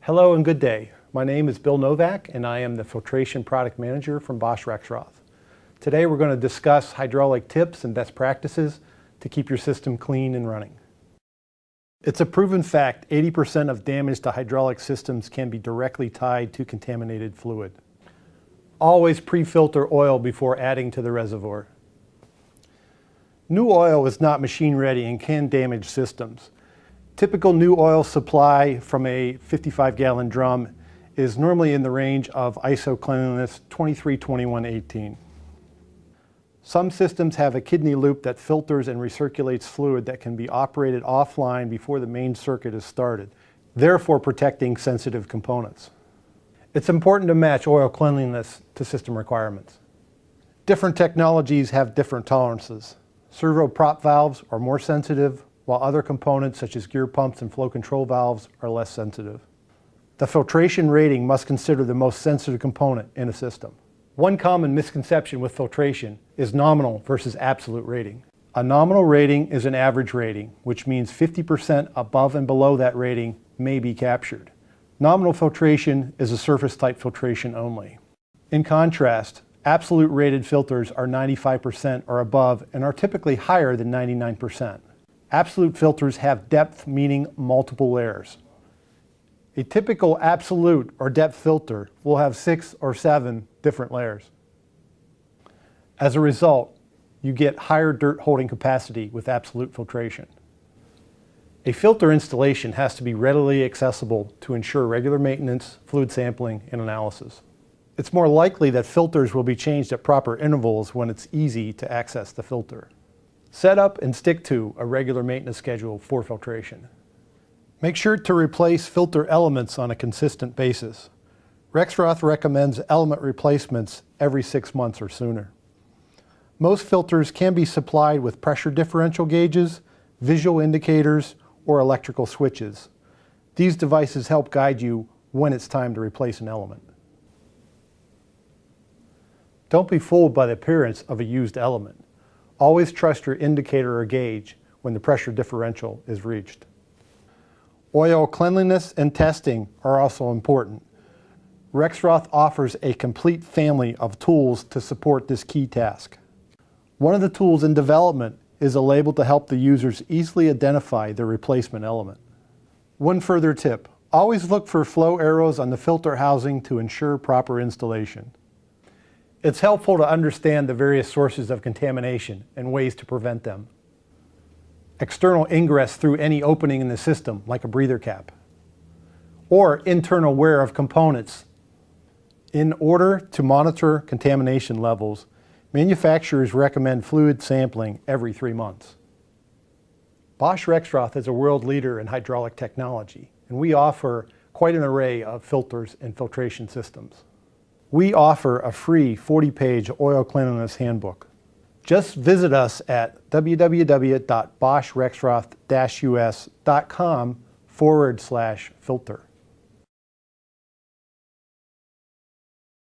Hello and good day. My name is Bill Novak and I am the Filtration Product Manager from Bosch Rexroth. Today we're going to discuss hydraulic tips and best practices to keep your system clean and running. It's a proven fact 80% of damage to hydraulic systems can be directly tied to contaminated fluid. Always pre-filter oil before adding to the reservoir. New oil is not machine ready and can damage systems. Typical new oil supply from a 55-gallon drum is normally in the range of ISO Cleanliness 232118. Some systems have a kidney loop that filters and recirculates fluid that can be operated offline before the main circuit is started, therefore protecting sensitive components. It's important to match oil cleanliness to system requirements. Different technologies have different tolerances. Servo prop valves are more sensitive, while other components such as gear pumps and flow control valves are less sensitive. The filtration rating must consider the most sensitive component in a system. One common misconception with filtration is nominal versus absolute rating. A nominal rating is an average rating, which means 50% above and below that rating may be captured. Nominal filtration is a surface type filtration only. In contrast, absolute rated filters are 95% or above and are typically higher than 99%. Absolute filters have depth, meaning multiple layers. A typical absolute or depth filter will have 6 or 7 different layers. As a result, you get higher dirt holding capacity with absolute filtration. A filter installation has to be readily accessible to ensure regular maintenance, fluid sampling, and analysis. It's more likely that filters will be changed at proper intervals when it's easy to access the filter. Set up and stick to a regular maintenance schedule for filtration. Make sure to replace filter elements on a consistent basis. Rexroth recommends element replacements every 6 months or sooner. Most filters can be supplied with pressure differential gauges, visual indicators, or electrical switches. These devices help guide you when it's time to replace an element. Don't be fooled by the appearance of a used element. Always trust your indicator or gauge when the pressure differential is reached. Oil cleanliness and testing are also important. Rexroth offers a complete family of tools to support this key task. One of the tools in development is a label to help the users easily identify their replacement element. One further tip, always look for flow arrows on the filter housing to ensure proper installation. It's helpful to understand the various sources of contamination and ways to prevent them. External ingress through any opening in the system, like a breather cap. Or internal wear of components. In order to monitor contamination levels, manufacturers recommend fluid sampling every 3 months. Bosch Rexroth is a world leader in hydraulic technology, and we offer quite an array of filters and filtration systems. We offer a free 40-page oil cleanliness handbook. Just visit us at www.boschrexroth-us.com/filter.